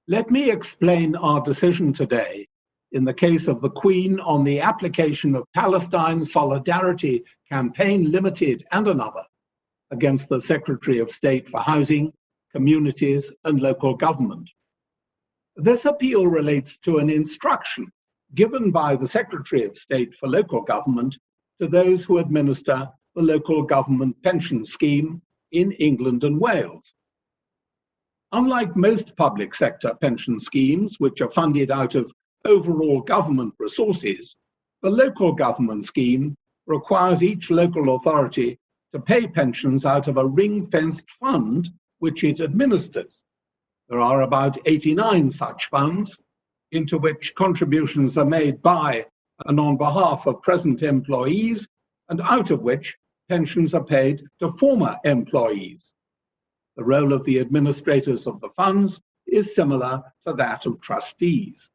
Let me explain our decision today in the case of the Queen on the application of Palestine Solidarity Campaign Ltd and another against the Secretary of State for Housing, Communities and Local Government. This appeal relates to an instruction given by the Secretary of State for Local Government to those who administer the local government pension scheme in England and Wales. Unlike most public sector pension schemes, which are funded out of overall government resources, the local government scheme requires each local authority to pay pensions out of a ring-fenced fund which it administers. There are about 89 such funds, into which contributions are made by and on behalf of present employees, and out of which pensions are paid to former employees. The role of the administrators of the funds is similar to that of trustees.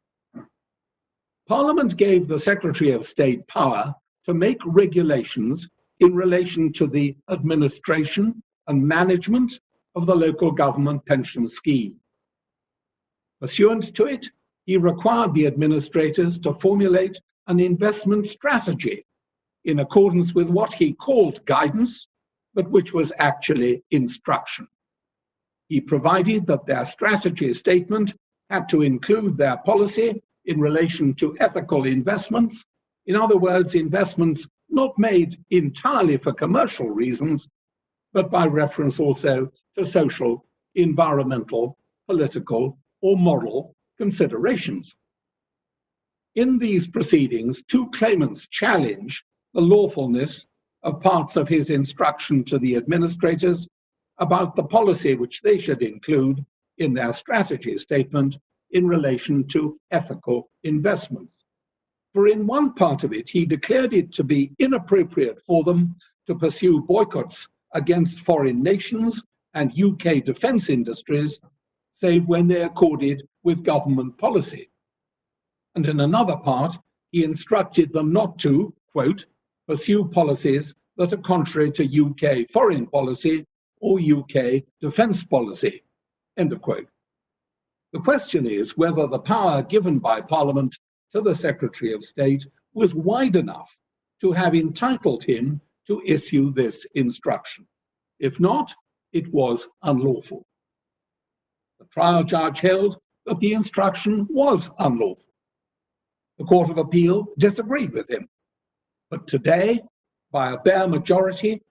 Parliament gave the Secretary of State power to make regulations in relation to the administration and management of the local government pension scheme. Pursuant to it, he required the administrators to formulate an investment strategy in accordance with what he called guidance, but which was actually instruction. He provided that their strategy statement had to include their policy in relation to ethical investments, in other words, investments not made entirely for commercial reasons, but by reference also to social, environmental, political, or moral considerations. In these proceedings, two claimants challenge the lawfulness of parts of his instruction to the administrators about the policy which they should include in their strategy statement in relation to ethical investments. For in one part of it, he declared it to be inappropriate for them to pursue boycotts against foreign nations and UK defence industries, save when they accorded with government policy. And in another part, he instructed them not to, quote, pursue policies that are contrary to UK foreign policy or UK defence policy, end of quote. The question is whether the power given by Parliament to the Secretary of State was wide enough to have entitled him to issue this instruction. If not, it was unlawful. The trial judge held that the instruction was unlawful. The Court of Appeal disagreed with him. But today, by a bare majority,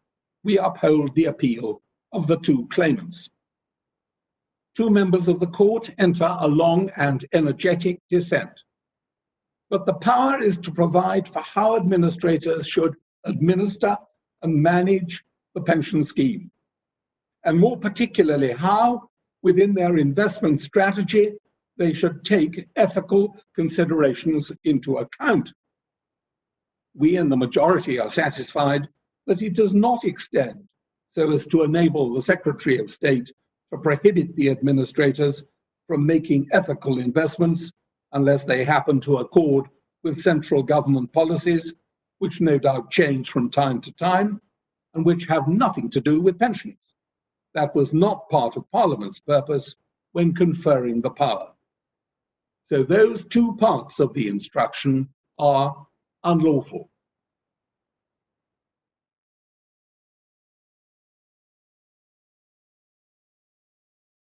we uphold the appeal of the two claimants. Two members of the court enter a long and energetic dissent. But the power is to provide for how administrators should administer and manage the pension scheme, and more particularly how, within their investment strategy, they should take ethical considerations into account. We in the majority are satisfied that it does not extend so as to enable the Secretary of State to prohibit the administrators from making ethical investments unless they happen to accord with central government policies, which no doubt change from time to time, and which have nothing to do with pensions. That was not part of Parliament's purpose when conferring the power. So those two parts of the instruction are unlawful.